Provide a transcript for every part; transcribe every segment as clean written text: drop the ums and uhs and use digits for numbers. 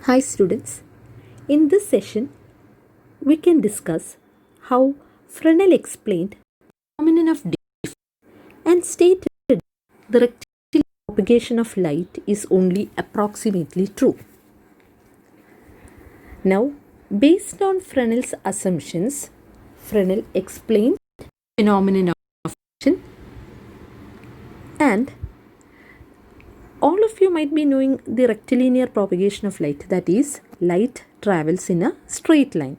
Hi students, in this session we can discuss how Fresnel explained the phenomenon of diffraction and stated the rectilinear propagation of light is only approximately true. Now, based on Fresnel's assumptions, Fresnel explained the phenomenon of diffraction, and all of you might be knowing the rectilinear propagation of light, that is, light travels in a straight line.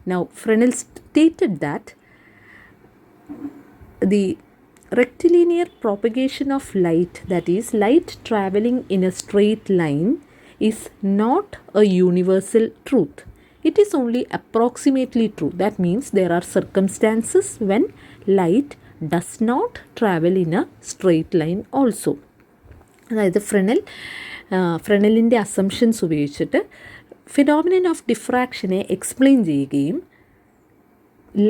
Now, Fresnel stated that the rectilinear propagation of light, that is, light traveling in a straight line, is not a universal truth. It is only approximately true. That means there are circumstances when light does not travel in a straight line also. അതായത് ഫ്രെനലിൻ്റെ assumptions ഉപയോഗിച്ചിട്ട് phenomenon of ഡിഫ്രാക്ഷനെ explain ചെയ്യുകയും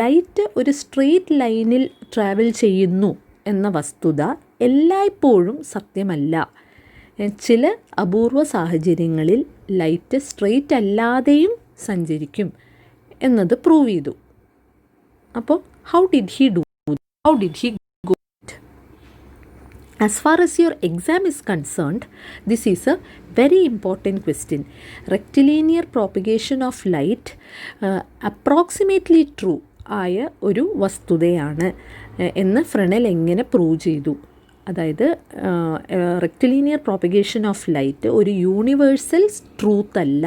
light ഒരു straight ലൈനിൽ travel ചെയ്യുന്നു എന്ന വസ്തുത എല്ലായ്പ്പോഴും സത്യമല്ല. ചില അപൂർവ സാഹചര്യങ്ങളിൽ ലൈറ്റ് സ്ട്രെയിറ്റ് അല്ലാതെയും സഞ്ചരിക്കും എന്നത് പ്രൂവ് ചെയ്തു. അപ്പോൾ how did he go? As far as your exam is concerned, this is a very important question. Rectilinear propagation of light approximately true ആയ ഒരു വസ്തുതയാണ് എന്ന് ഫ്രെനൽ എങ്ങനെ പ്രൂവ് ചെയ്തു? അതായത് റെക്റ്റിലീനിയർ പ്രോപ്പഗേഷൻ ഓഫ് ലൈറ്റ് ഒരു യൂണിവേഴ്സൽ ട്രൂത്ത് അല്ല,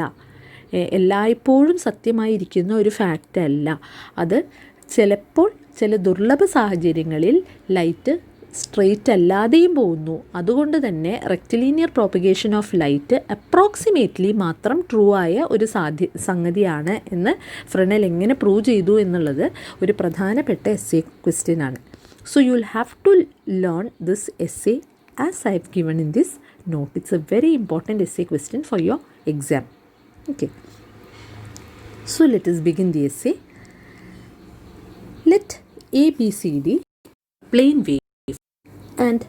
എല്ലായ്പ്പോഴും സത്യമായിരിക്കുന്ന ഒരു ഫാക്റ്റ് അല്ല. അത് ചിലപ്പോൾ ചില ദുർലഭ സാഹചര്യങ്ങളിൽ ലൈറ്റ് സ്ട്രെയിറ്റ് അല്ലാതെയും പോകുന്നു. അതുകൊണ്ട് തന്നെ rectilinear propagation of light approximately മാത്രം ട്രൂ ആയ ഒരു സംഗതിയാണ് എന്ന് ഫ്രെനൽ എങ്ങനെ പ്രൂവ് ചെയ്തു എന്നുള്ളത് ഒരു പ്രധാനപ്പെട്ട എസ്സേ ക്വസ്റ്റ്യൻ ആണ്. So you will have to learn this essay as I have given in this note. It's a very important essay question for your exam. Okay, so let us begin the essay. Let ABCD plane wave and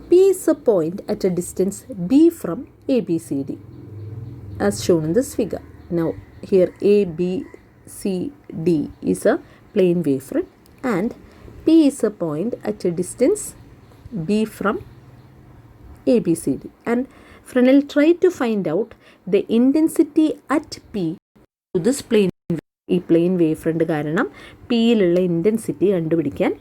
P is a point at a distance B from ABCD as shown in this figure. Now here ABCD is a plane wavefront and P is a point at a distance B from ABCD, and Fresnel tried to find out the intensity at P to this plane. ഈ plain wave front കാരണം പിയിലുള്ള intensity കണ്ടുപിടിക്കാൻ,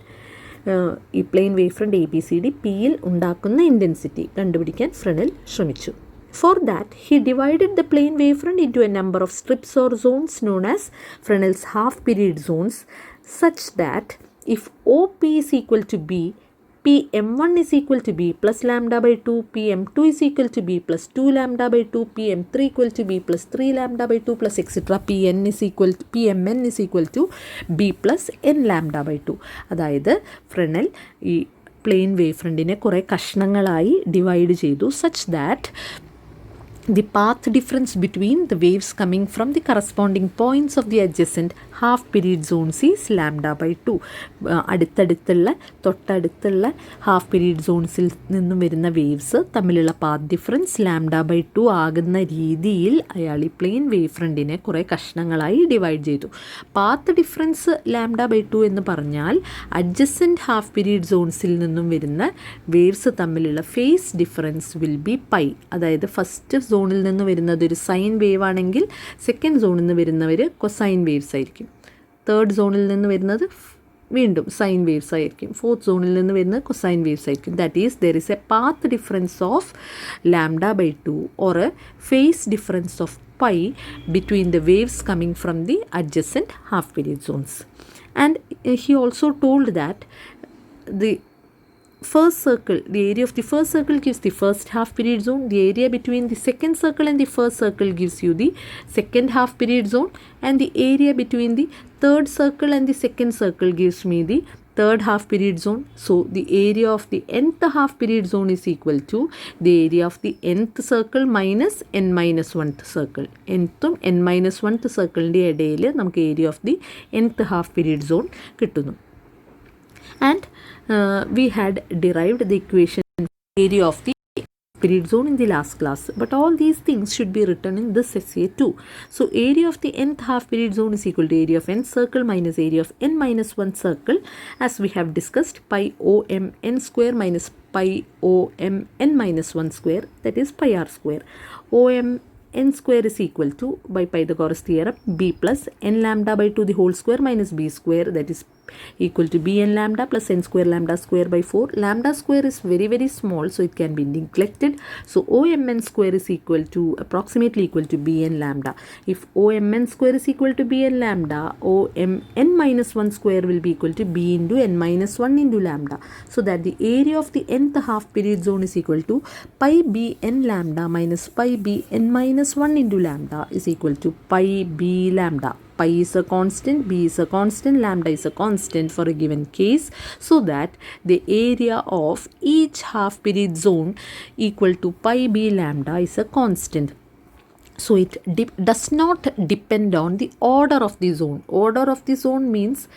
ഈ plain wave front ABCD പിയിൽ ഉണ്ടാക്കുന്ന intensity കണ്ടുപിടിക്കാൻ Fresnel ശ്രമിച്ചു. For that he divided the plane wave front into a number of strips or zones known as Fresnel's half period zones such that if OP is equal to B, PM1 is equal to B plus lambda by 2, PM2 is equal to B plus 2 lambda by 2, PM3 equal to B plus 3 lambda by 2 plus etc. PMN is equal to B plus N lambda by 2. അതായത് final ഈ plane wave ഫ്രണ്ടിനെ കുറേ കഷ്ണങ്ങളായി divide ചെയ്തു such that the path difference between the waves coming from the corresponding points of the adjacent half period zones is lambda by 2. തൊട്ടടുത്തുള്ള half period സോൺസിൽ നിന്നും വരുന്ന waves തമ്മിലുള്ള path difference lambda by 2 ആകുന്ന രീതിയിൽ അയാൾ ഈ പ്ലെയിൻ വേവ് ഫ്രണ്ടിനെ കുറേ കഷ്ണങ്ങളായി ഡിവൈഡ് ചെയ്തു. പാത്ത് ഡിഫറൻസ് ലാംഡ ബൈ 2 എന്ന് പറഞ്ഞാൽ അഡ്ജസൻറ്റ് ഹാഫ് പീരീഡ് സോൺസിൽ നിന്നും വരുന്ന വേവ്സ് തമ്മിലുള്ള phase difference will be pi. അതായത് ഫസ്റ്റ് സോണിൽ നിന്ന് വരുന്നത് ഒരു സൈൻ വേവ് ആണെങ്കിൽ സെക്കൻഡ് സോണിൽ നിന്ന് വരുന്നവർ കൊസൈൻ വേവ്സ് ആയിരിക്കും. തേർഡ് സോണിൽ നിന്ന് വരുന്നത് വീണ്ടും സൈൻ വേവ്സ് ആയിരിക്കും. ഫോർത്ത് സോണിൽ നിന്ന് വരുന്നത് കൊസൈൻ വേവ്സ് ആയിരിക്കും. That is there is a path difference of lambda by 2 or a phase difference of pi between the waves coming from the adjacent half period zones. And he also told that the first circle, the area of the first circle gives the first half period zone, the area between the second circle and the first circle gives you the second half period zone, and the area between the third circle and the second circle gives me the third half period zone. So the area of the nth half period zone is equal to the area of the nth circle minus n minus 1th circle. nth n minus 1th circle ഇടയിൽ നമുക്ക് area of the nth half period zone കിട്ടുന്നു. And we had derived the equation area of the period zone in the last class, but all these things should be written in this essay too. So area of the nth half period zone is equal to area of n circle minus area of n minus 1 circle, as we have discussed, pi om n square minus pi om n minus 1 square, that is pi r square. Om n square is equal to, by Pythagoras theorem, b plus n lambda by 2 the whole square minus b square, that is equal to b n lambda plus n square lambda square by 4. Lambda square is very very small, so it can be neglected. So OMN square is equal to, approximately equal to bn lambda. If OMN square is equal to bn lambda, OMN minus 1 square will be equal to b into n minus 1 into lambda. So that the area of the nth half period zone is equal to pi bn lambda minus pi bn minus 1 into lambda is equal to pi b lambda. Pi is a constant, b is a constant, lambda is a constant for a given case, so that the area of each half period zone equal to pi b lambda is a constant. So it does not depend on the order of the zone. Order of the zone means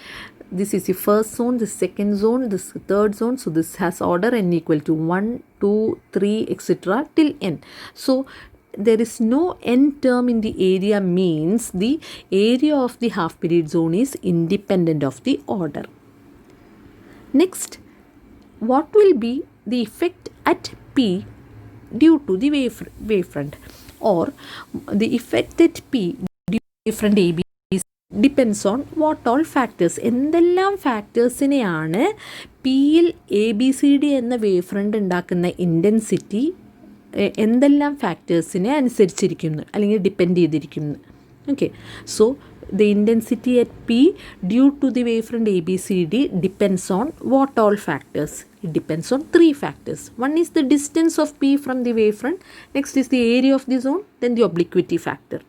this is the first zone, the second zone, this third zone. So this has order n equal to 1, 2, 3, etc. till n. So there is no n term in the area means the area of the half period zone is independent of the order. Next, what will be the effect at P due to the wavefront, or the effect at P due to wavefront AB depends on what all factors. എന്തെല്ലാം ഫാക്ടേഴ്സിനെയാണ് പിയിൽ A B C D എന്ന wave front ഉണ്ടാക്കുന്ന intensity എന്തെല്ലാം ഫാക്ടേഴ്സിനെ അനുസരിച്ചിരിക്കുന്നു അല്ലെങ്കിൽ depend ചെയ്തിരിക്കുന്നു. Okay, so the intensity at P due to the wavefront ABCD depends on what all factors? It depends on 3 factors. One is the distance of P from the wavefront, next is the area of the zone, then the obliquity factor.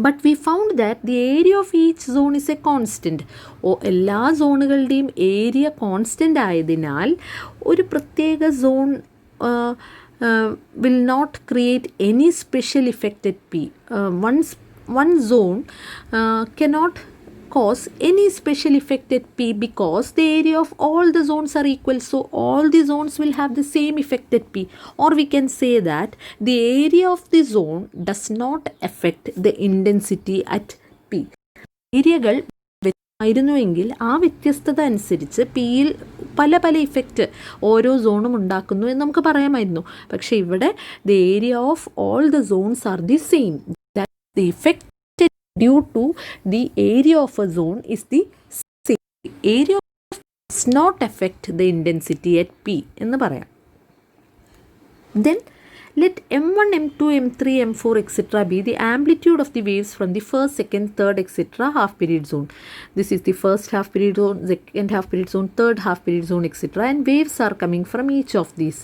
But we found that the area of each zone is a constant. എല്ലാ സോണുകളുടെയും area constant ആയതിനാൽ ഒരു പ്രത്യേക zone will not create any special effect at P. One zone cannot cause any special effect at P because the area of all the zones are equal. So all the zones will have the same effect at P. Or we can say that the area of the zone does not affect the intensity at P. ഏരിയകൾ ആയിരുന്നുവെങ്കിൽ ആ വ്യത്യസ്തത അനുസരിച്ച് പിയിൽ പല പല effect ഓരോ സോണും ഉണ്ടാക്കുന്നു എന്ന് നമുക്ക് പറയാമായിരുന്നു. പക്ഷേ ഇവിടെ the area of all the zones are the same. The effect due to the area of a zone is the same. Area of does not effect the intensity at P എന്ന് പറയാം. Then let m1, m2, m3, m4 etc. be the amplitude of the waves from the first, second, third etc. half period zone. This is the first half period zone, second half period zone, third half period zone etc. and waves are coming from each of these.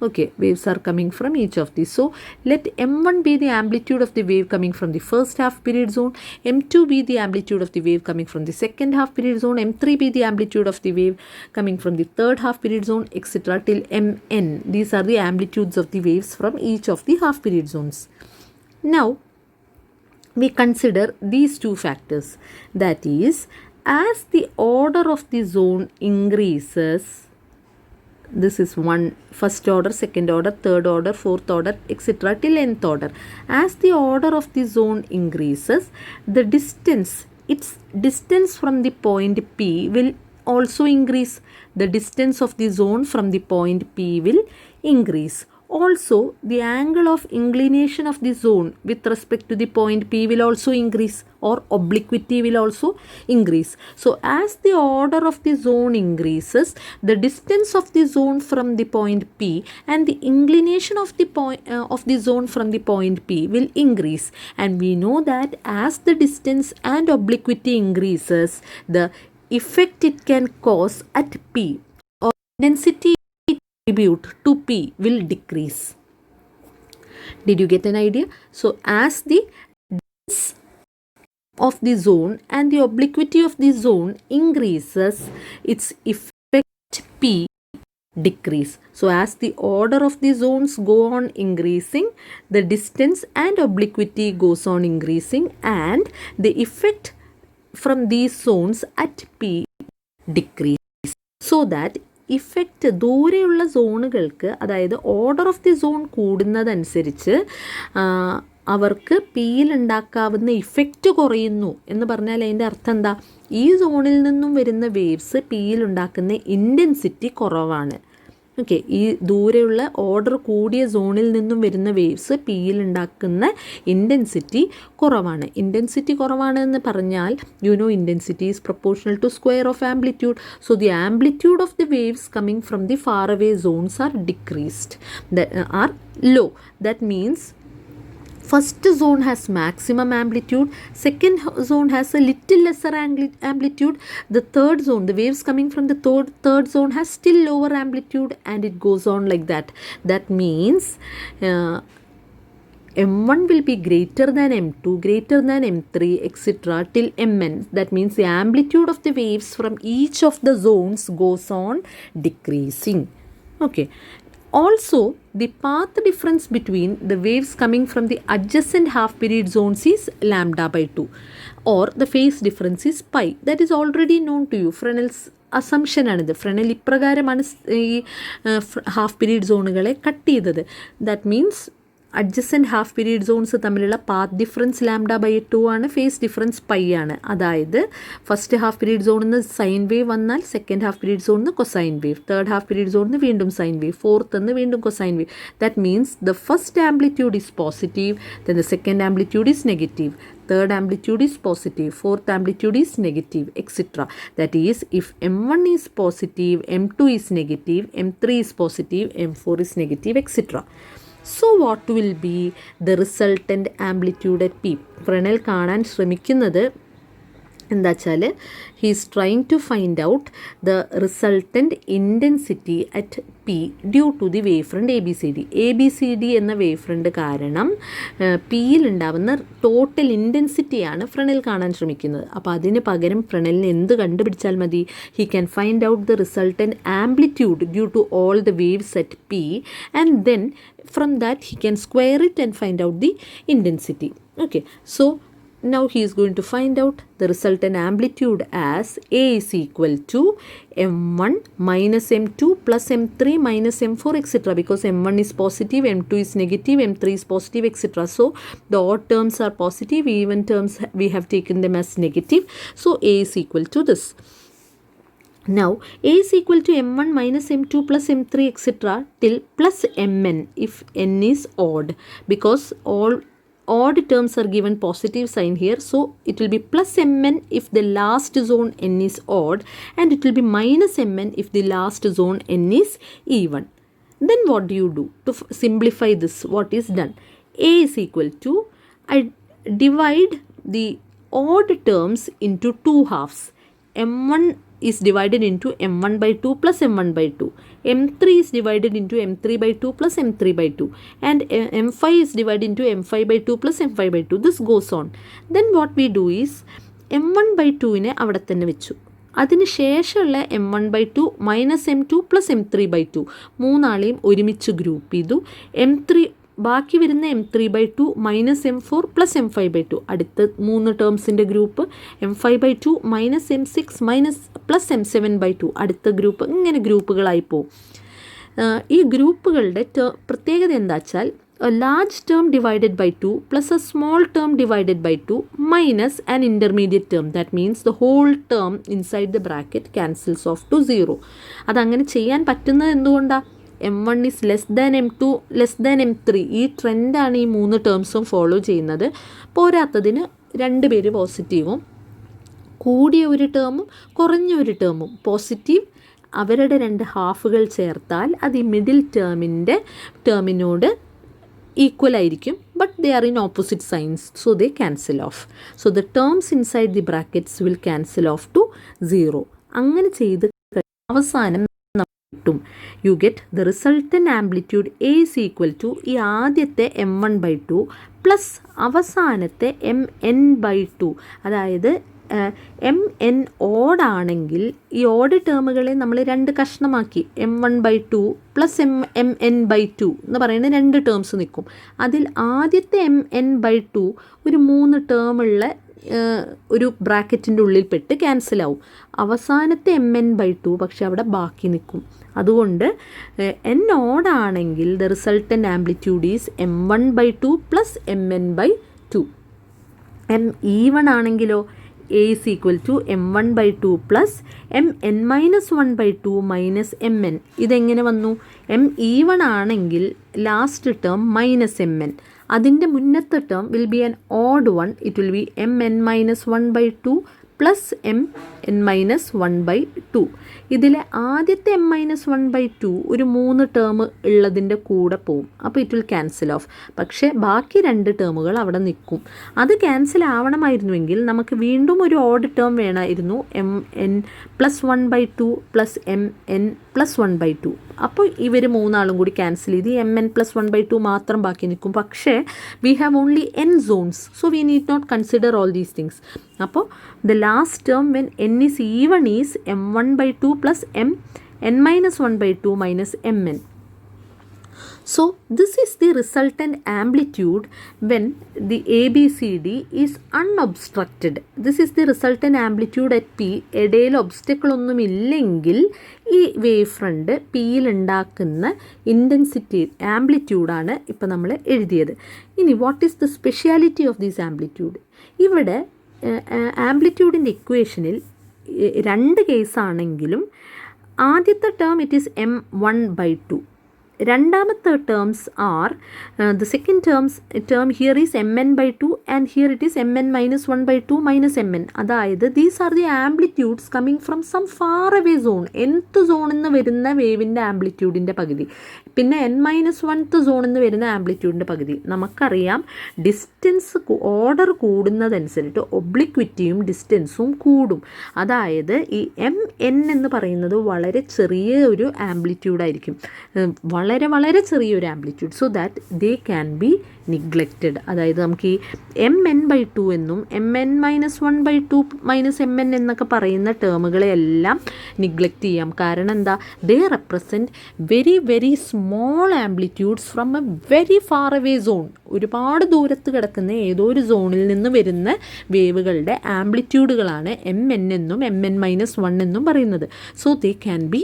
Okay, waves are coming from each of these. So let m1 be the amplitude of the wave coming from the first half period zone, m2 be the amplitude of the wave coming from the second half period zone, m3 be the amplitude of the wave coming from the third half period zone etc. till mn. These are the amplitudes of the waves from each of the half period zones. Now we consider these two factors, that is, as the order of the zone increases, this is one first order, second order, third order, fourth order etc. till nth order. As the order of the zone increases, the distance, its distance from the point P will also increase. The distance of the zone from the point P will increase. Also, the angle of inclination of the zone with respect to the point P will also increase, or obliquity will also increase. So as the order of the zone increases, the distance of the zone from the point P and the inclination of the point of the zone from the point P will increase. And we know that as the distance and obliquity increases, the effect it can cause at P, or density attribute to P, will decrease. Did you get an idea? So as the distance of the zone and the obliquity of the zone increases, its effect P decrease. So as the order of the zones go on increasing, the distance and obliquity goes on increasing, and the effect from these zones at P decrease. So that effect ദൂരെയുള്ള സോണുകൾക്ക്, അതായത് order of the zone കൂടുന്നതനുസരിച്ച് അവർക്ക് പിയിൽ ഉണ്ടാക്കാവുന്ന effect കുറയുന്നു എന്ന് പറഞ്ഞാൽ അതിൻ്റെ അർത്ഥം എന്താ? ഈ സോണിൽ നിന്നും വരുന്ന വേവ്സ് പിയിൽ ഉണ്ടാക്കുന്ന ഇൻറ്റൻസിറ്റി കുറവാണ്. ഓക്കെ, ഈ ദൂരെയുള്ള ഓർഡർ കൂടിയ സോണിൽ നിന്നും വരുന്ന വേവ്സ് പിയിൽ ഉണ്ടാക്കുന്ന ഇൻറ്റൻസിറ്റി കുറവാണ്. ഇൻറ്റൻസിറ്റി കുറവാണ് എന്ന് പറഞ്ഞാൽ intensity is proportional to square of amplitude. So the amplitude of the waves coming from the far away zones are decreased, are low. That means first zone has maximum amplitude, second zone has a little lesser amplitude, the third zone, the waves coming from the third zone has still lower amplitude, and it goes on like that. That means M1 will be greater than M2, greater than M3, etc. till Mn. That means the amplitude of the waves from each of the zones goes on decreasing. Okay. Also, the path difference between the waves coming from the adjacent half period zones is lambda by 2, or the phase difference is pi. That is already known to you. Fresnel's assumption ആണിത്. Fresnel ഇപ്രകാരമാണ് ഈ half period സോണുകളെ cut ചെയ്തത്. That means adjacent half period zones തമ്മിലുള്ള path difference lambda by 2 ആണ്, phase difference pi ആണ്. അതായത് first half period സോണിൽ നിന്ന് സൈൻ വേവ് വന്നാൽ സെക്കൻഡ് ഹാഫ് പീരീഡ് സോണിൽ നിന്ന് cosine wave, third half period സോണിൽ നിന്ന് വീണ്ടും സൈൻ വേവ്, ഫോർത്ത് നിന്ന് വീണ്ടും cosine wave. That means the first amplitude is positive, then the second amplitude is negative, third amplitude is positive, fourth amplitude is negative, etc. That is, if M1 is positive, M2 is negative, M3 is positive, M4 is negative, etc. So what will be the resultant amplitude at P? Fresnel കാണാൻ ശ്രമിക്കുന്നത് എന്താ വെച്ചാൽ he is trying to find out the resultant intensity at P due to the wave front ABCD എന്ന wave front കാരണം പിയിൽ ഉണ്ടാവുന്ന total ഇൻറ്റൻസിറ്റിയാണ് final കാണാൻ ശ്രമിക്കുന്നത്. അപ്പോൾ അതിന് പകരം ഫ്രെനലിന് എന്ത് കണ്ടുപിടിച്ചാൽ മതി? He can find out the resultant amplitude due to all the waves at P, and then from that he can square it and find out the intensity. Okay, so now he is going to find out the resultant amplitude as A is equal to M1 minus M2 plus M3 minus M4, etc. because M1 is positive, M2 is negative, M3 is positive, etc. So the odd terms are positive, even terms we have taken them as negative. So A is equal to this. Now A is equal to M1 minus M2 plus M3 etc. till plus Mn if n is odd, because all odd terms are given positive sign here, so it will be plus Mn if the last zone n is odd, and it will be minus Mn if the last zone n is even. Then what do you do to simplify this? What is done? A is equal to, I divide the odd terms into two halves. M1 is divided into M1 by 2 plus M1 by 2. M3 is divided into M3 by 2 plus M3 by 2. And M5 is divided into M5 by 2 plus M5 by 2. This goes on. Then what we do is M1 by 2 അവിടെ തന്നെ വെച്ചു. അതിന് ശേഷമുള്ള M1 by 2 minus M2 plus M3 by 2 മൂന്നാളെയും ഒരുമിച്ച് group ചെയ്തു. M3 ബാക്കി വരുന്ന M3 by 2 minus M4 plus M5 by 2 അടുത്ത മൂന്ന് ടേംസിൻ്റെ group, M5 by 2 minus M6 minus plus M7 by 2 അടുത്ത ഗ്രൂപ്പ്, ഇങ്ങനെ ഗ്രൂപ്പുകളായി പോകും. ഈ ഗ്രൂപ്പുകളുടെ പ്രത്യേകത എന്താ വെച്ചാൽ a large term divided by 2 plus a small term divided by 2 minus an intermediate term. That means the whole term inside the bracket cancels off to 0. അതങ്ങനെ ചെയ്യാൻ പറ്റുന്നത് എന്തുകൊണ്ടാണ്? M1 is less than M2 less than M3. ഈ ട്രെൻഡാണ് ഈ മൂന്ന് ടേംസും follow ചെയ്യുന്നത്. പോരാത്തതിന് രണ്ട് പേര് പോസിറ്റീവും കൂടിയ ഒരു ടേമും കുറഞ്ഞ ഒരു ടേമും പോസിറ്റീവ് അവരുടെ രണ്ട് ഹാഫുകൾ ചേർത്താൽ അത് ഈ മിഡിൽ ടേമിനോട് equal ആയിരിക്കും, but they are in opposite signs, so they cancel off. So the terms inside the brackets will cancel off to 0. അങ്ങനെ ചെയ്ത് അവസാനം കിട്ടും you get the resultant amplitude A is equal to ഈ ആദ്യത്തെ M1 by 2 plus അവസാനത്തെ Mn by 2. അതായത് Mn odd ആണെങ്കിൽ ഈ ഓഡ് ടേമുകളെ നമ്മൾ രണ്ട് കഷ്ണമാക്കി M1 by 2 plus Mn by 2 എന്ന് പറയുന്ന രണ്ട് ടേംസ് നിൽക്കും. അതിൽ ആദ്യത്തെ Mn by 2 ഒരു മൂന്ന് ടേമുള്ള ഒരു ബ്രാക്കറ്റിൻ്റെ ഉള്ളിൽ പെട്ട് ക്യാൻസലാവും. അവസാനത്തെ mn/2 പക്ഷെ അവിടെ ബാക്കി നിൽക്കും. അതുകൊണ്ട് n ഓഡാണെങ്കിൽ the resultant amplitude is m1/2 plus mn/2. m even ആണെങ്കിലോ a is equal to m1/2 plus mn-1/2 minus mn. ഇതെങ്ങനെ വന്നു? m ഈവൺ ആണെങ്കിൽ ലാസ്റ്റ് ടേം മൈനസ് mn. അതിൻ്റെ മുന്നത്തെ term will be an odd one. It will be mn-1/2 plus mn-1/2. ഇതിലെ ആദ്യത്തെ m-1/2 ഒരു 3 term ഉള്ളതിൻ്റെ കൂടെ പോവും. അപ്പോൾ ഇറ്റ് വിൽ ക്യാൻസൽ ഓഫ്. പക്ഷേ ബാക്കി 2 ടേമുകൾ അവിടെ നിൽക്കും. അത് ക്യാൻസൽ ആവണമായിരുന്നുവെങ്കിൽ നമുക്ക് വീണ്ടും ഒരു ഓഡ് ടേം വേണമായിരുന്നു, mn+1/2 പ്ലസ് mn+1/2. അപ്പോൾ ഇവർ 3 കൂടി ക്യാൻസൽ ചെയ്ത് mn+1/2 മാത്രം ബാക്കി നിൽക്കും. പക്ഷേ we have only n zones, so we need not consider all these things. അപ്പോൾ the last term when n is even is m1/2 plus mn-1/2 minus mn. So this is the resultant amplitude when the ABCD is unobstructed. This is the resultant amplitude at P. ഇടയിൽ obstacle ഒന്നും ഇല്ലെങ്കിൽ ഈ wave front പിയിൽ ഉണ്ടാക്കുന്ന intensity ആംപ്ലിറ്റ്യൂഡാണ് ഇപ്പോൾ നമ്മൾ എഴുതിയത്. ഇനി what is the speciality of these amplitude? ഇവിടെ ആംപ്ലിറ്റ്യൂഡിൻ്റെ ഇക്വേഷനിൽ 2 കേസാണെങ്കിലും ആദ്യത്തെ ടേം ഇറ്റ് ഈസ് m1/2. രണ്ടാമത്തെ terms R the second term here is mn/2 and here it is mn-1/2 minus mn. അതായത് these are the amplitudes coming from some far away zone. nth സോണിൽ നിന്ന് വരുന്ന വേവിൻ്റെ ആംപ്ലിറ്റ്യൂഡിൻ്റെ പകുതി, പിന്നെ n-1th സോണിൽ നിന്ന് വരുന്ന ആംപ്ലിറ്റ്യൂഡിൻ്റെ പകുതി. നമുക്കറിയാം ഡിസ്റ്റൻസ് ഓർഡർ കൂടുന്നതനുസരിച്ച് ഒബ്ലിക്വിറ്റിയും ഡിസ്റ്റൻസും കൂടും. അതായത് ഈ mn എന്ന് പറയുന്നത് വളരെ ചെറിയ ഒരു ആംപ്ലിറ്റ്യൂഡായിരിക്കും, വളരെ വളരെ ചെറിയൊരു amplitude. So that they can be neglected. അതായത് നമുക്ക് ഈ mn/2 എന്നും mn-1/2 മൈനസ് mn എന്നൊക്കെ പറയുന്ന ടേമുകളെല്ലാം നിഗ്ലക്റ്റ് ചെയ്യാം. കാരണം എന്താ? They represent very very small amplitudes from a very far away zone. ഒരുപാട് ദൂരത്ത് കിടക്കുന്ന ഏതോ ഒരു സോണിൽ നിന്ന് വരുന്ന വേവുകളുടെ ആംപ്ലിറ്റ്യൂഡുകളാണ് mn എന്നും mn-1 എന്നും പറയുന്നത്. So they can B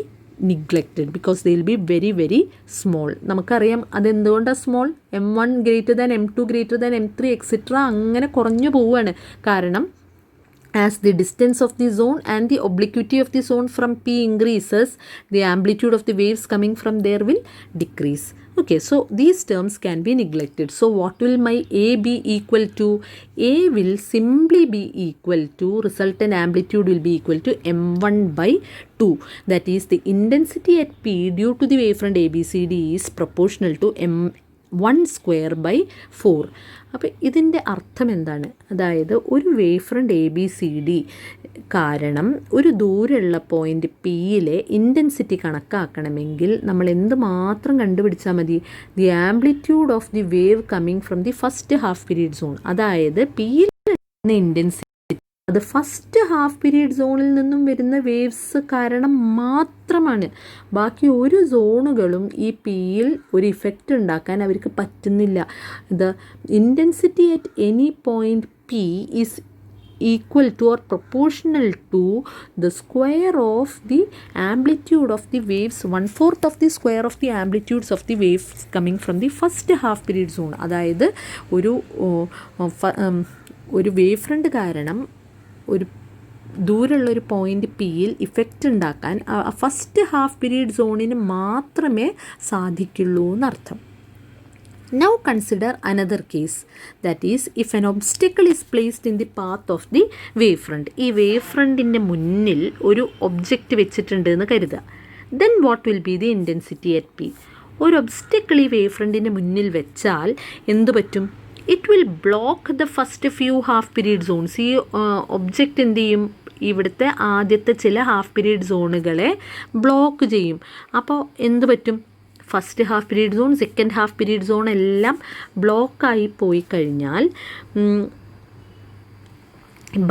neglected because they will be very very small. നമുക്കറിയാം അതെന്തുകൊണ്ടാണ് small. m1 greater than m2 greater than m3 etcetera അങ്ങനെ കുറഞ്ഞു പോവുകയാണ്. കാരണം as the distance of the zone and the obliquity of the zone from P increases, the amplitude of the waves coming from there will decrease. Okay, so these terms can be neglected. So what will my A be equal to? A will simply be equal to, resultant amplitude will be equal to m1/2. That is, the intensity at P due to the wavefront ABCD is proportional to m1/4. അപ്പോൾ ഇതിൻ്റെ അർത്ഥം എന്താണ്? അതായത് ഒരു wave front ABCD കാരണം ഒരു ദൂരമുള്ള point പിയിലെ ഇൻറ്റൻസിറ്റി കണക്കാക്കണമെങ്കിൽ നമ്മൾ എന്ത് മാത്രം കണ്ടുപിടിച്ചാൽ മതി? The amplitude of the wave coming from the first half period zone. അതായത് പിയിൽ ഇൻറ്റൻസിറ്റി അത് ഫസ്റ്റ് ഹാഫ് പീരീഡ് സോണിൽ നിന്നും വരുന്ന വേവ്സ് കാരണം മാത്രമാണ്. ബാക്കി ഒരു സോണുകളും ഈ പിയിൽ ഒരു ഇഫക്റ്റ് ഉണ്ടാക്കാൻ അവർക്ക് പറ്റുന്നില്ല. The intensity at any point P is equal to or proportional to the square of the amplitude of the waves, 1/4 of the square of the amplitudes of the waves coming from the first half period zone. അതായത് ഒരു wave front കാരണം ഒരു ദൂരമുള്ളൊരു point പിയിൽ effect ഉണ്ടാക്കാൻ first half period സോണിന് മാത്രമേ സാധിക്കുള്ളൂ എന്നർത്ഥം. Now consider another case, that is if an obstacle is placed in the path of the wavefront. ഈ വേവ് ഫ്രണ്ടിൻ്റെ മുന്നിൽ ഒരു ഒബ്ജക്റ്റ് വെച്ചിട്ടുണ്ട് എന്ന് കരുതുക. Then what will be the intensity at P? ഒരു ഒബ്സ്റ്റക്കിൾ ഈ വേവ് ഫ്രണ്ടിൻ്റെ മുന്നിൽ വെച്ചാൽ എന്തു പറ്റും? It will block the first few half period zones. ഈ ഒബ്ജക്റ്റ് എന്ത് ചെയ്യും? ഇവിടുത്തെ ആദ്യത്തെ ചില ഹാഫ് പീരീഡ് സോണുകളെ ബ്ലോക്ക് ചെയ്യും. അപ്പോൾ എന്തു പറ്റും? First half period zone, second half period zone എല്ലാം ബ്ലോക്കായി പോയി കഴിഞ്ഞാൽ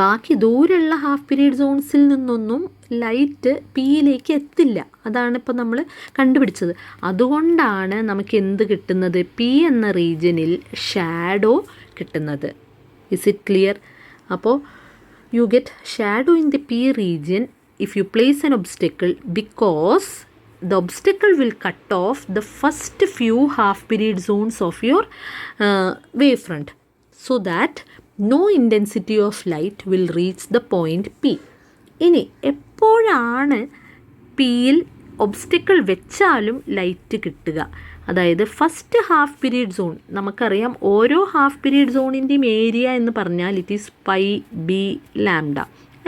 ബാക്കി ദൂരമുള്ള ഹാഫ് പീരീഡ് സോൺസിൽ നിന്നൊന്നും ലൈറ്റ് പിയിലേക്ക് എത്തില്ല. അതാണ് ഇപ്പോൾ നമ്മൾ കണ്ടുപിടിച്ചത്. അതുകൊണ്ടാണ് നമുക്ക് എന്ത് കിട്ടുന്നത്? പി എന്ന റീജിയനിൽ ഷാഡോ കിട്ടുന്നത്. Is it clear? അപ്പോൾ you get shadow in the P region if you place an obstacle, because the obstacle will cut off the first few half period zones of your wavefront, so that no intensity of light will reach the point P. ഇനി എപ്പോഴാണ് പിയിൽ ഒബ്സ്റ്റിക്കിൾ വെച്ചാലും light കിട്ടുക? അതായത് first half period zone, നമുക്കറിയാം ഓരോ half period സോണിൻ്റെയും area എന്ന് പറഞ്ഞാൽ it is pi B lambda,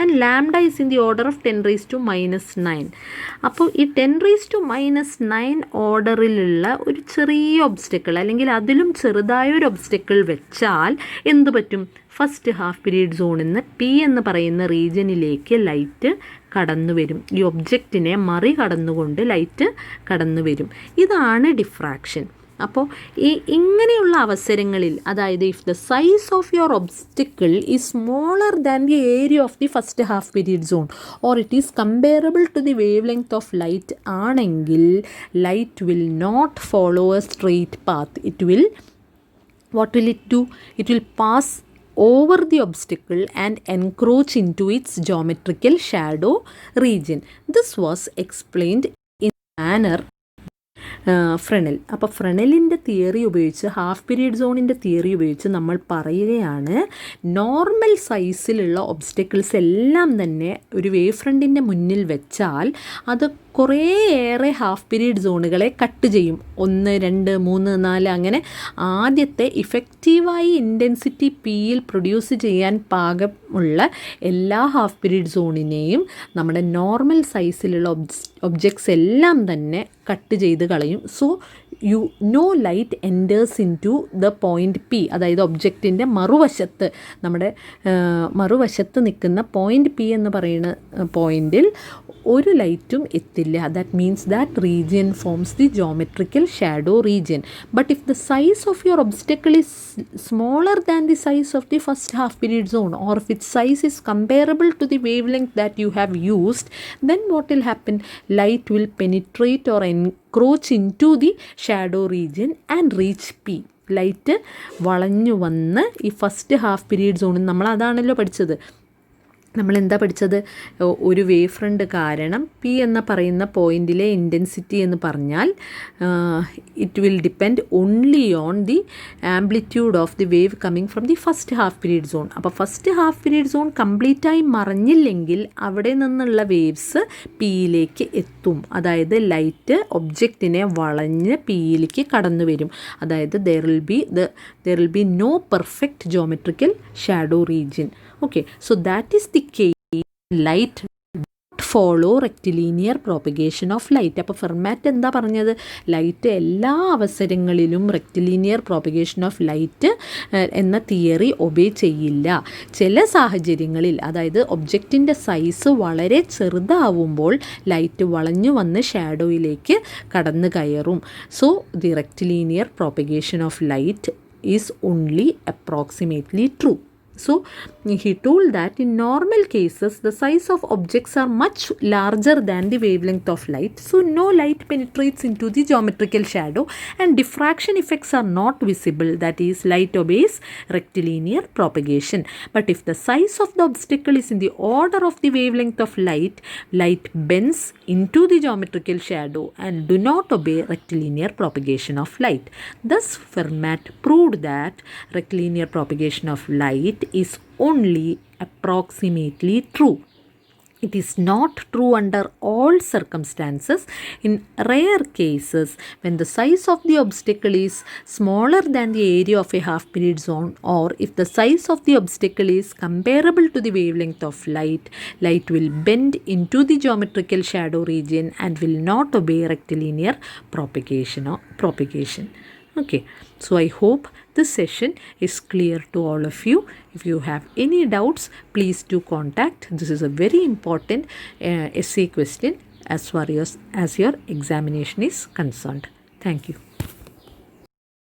and lambda is in the order of 10⁻⁹. അപ്പോൾ ഈ 10⁻⁹ ഓർഡറിലുള്ള ഒരു ചെറിയ ഒബ്സ്റ്റക്കിൾ അല്ലെങ്കിൽ അതിലും ചെറുതായൊരു ഒബ്സ്റ്റക്കിൾ വെച്ചാൽ എന്ത് പറ്റും? ഫസ്റ്റ് ഹാഫ് പീരീഡ് സോണിൽ നിന്ന് പി എന്ന് പറയുന്ന റീജിയനിലേക്ക് ലൈറ്റ് കടന്നു വരും. ഈ ഒബ്ജക്റ്റിനെ മറികടന്നുകൊണ്ട് ലൈറ്റ് കടന്നു വരും. ഇതാണ് ഡിഫ്രാക്ഷൻ. അപ്പോൾ ഇങ്ങനെയുള്ള അവസരങ്ങളിൽ, അതായത് if the size of your obstacle is smaller than the area of the first half period zone or it is comparable to the wave length of light ആണെങ്കിൽ light will not follow a straight path. what will it do? It will pass over the obstacle and encroach into its geometrical shadow region. This was explained in manner final. അപ്പോൾ ഫ്രെനലിൻ്റെ theory ഉപയോഗിച്ച്, half period സോണിൻ്റെ theory ഉപയോഗിച്ച് നമ്മൾ പറയുകയാണ്, normal സൈസിലുള്ള obstacles എല്ലാം തന്നെ ഒരു wave ഫ്രണ്ടിൻ്റെ മുന്നിൽ വെച്ചാൽ അത് കുറേയേറെ ഹാഫ് പീരീഡ് സോണുകളെ കട്ട് ചെയ്യും. 1, 2, 3, 4 അങ്ങനെ ആദ്യത്തെ ഇഫക്റ്റീവായി ഇൻറ്റൻസിറ്റി പിയിൽ പ്രൊഡ്യൂസ് ചെയ്യാൻ പാകമുള്ള എല്ലാ ഹാഫ് പീരീഡ് സോണിനെയും നമ്മുടെ നോർമൽ സൈസിലുള്ള ഒബ്ജക്ട്സ് എല്ലാം തന്നെ കട്ട് ചെയ്ത് കളയും. So no light enters into the point P, അതായത് ഒബ്ജക്റ്റിൻ്റെ മറുവശത്ത്, നമ്മുടെ മറുവശത്ത് നിൽക്കുന്ന പോയിൻ്റ് പി എന്ന് പറയുന്ന പോയിൻറ്റിൽ ഒരു ലൈറ്റും എത്തില്ല. That means that region forms the geometrical shadow region. But if the size of your obstacle is smaller than the size of the first half period zone, or if its size is comparable to the wavelength that you have used, then what will happen? Light will penetrate or encroach into the shadow region and reach P. Light വളഞ്ഞു വന്ന് ഈ first half period സോണിൽ, നമ്മൾ അതാണല്ലോ പഠിച്ചത്. നമ്മളെന്താ പഠിച്ചത്? ഒരു വേവ് ഫ്രണ്ട് കാരണം പി എന്ന് പറയുന്ന പോയിൻറ്റിലെ ഇൻറ്റൻസിറ്റി എന്ന് പറഞ്ഞാൽ it will depend only on the amplitude of the wave coming from the first half period zone. അപ്പോൾ ഫസ്റ്റ് ഹാഫ് പീരീഡ് സോൺ കംപ്ലീറ്റായി മറഞ്ഞില്ലെങ്കിൽ അവിടെ നിന്നുള്ള വേവ്സ് പിയിലേക്ക് എത്തും. അതായത് ലൈറ്റ് ഒബ്ജക്റ്റിനെ വളഞ്ഞ് പിയിലേക്ക് കടന്നു വരും. അതായത് there will be no perfect geometrical shadow region. Okay, so that is the case. Light follow rectilinear propagation of light. അപ്പോൾ ഫെർമാറ്റ് എന്താ പറഞ്ഞത്? ലൈറ്റ് എല്ലാ അവസരങ്ങളിലും റെക്റ്റിലീനിയർ പ്രോപ്പഗേഷൻ ഓഫ് ലൈറ്റ് എന്ന തിയറി ഒബേ ചെയ്യില്ല. ചില സാഹചര്യങ്ങളിൽ, അതായത് ഒബ്ജക്റ്റിൻ്റെ സൈസ് വളരെ ചെറുതാവുമ്പോൾ ലൈറ്റ് വളഞ്ഞു വന്ന് ഷാഡോയിലേക്ക് കടന്നു കയറും. So the rectilinear propagation of light is only approximately true. So he told that in normal cases the size of objects are much larger than the wavelength of light, so no light penetrates into the geometrical shadow and diffraction effects are not visible, that is light obeys rectilinear propagation. But if the size of the obstacle is in the order of the wavelength of light, light bends into the geometrical shadow and do not obey rectilinear propagation of light. Thus Fermat proved that rectilinear propagation of light is only approximately true. It is not true under all circumstances. In rare cases, when the size of the obstacle is smaller than the area of a half period zone, or if the size of the obstacle is comparable to the wavelength of light, light will bend into the geometrical shadow region and will not obey rectilinear propagation. Okay, so I hope this session is clear to all of you. If you have any doubts, please do contact. This is a very important essay question as far as your examination is concerned. Thank you.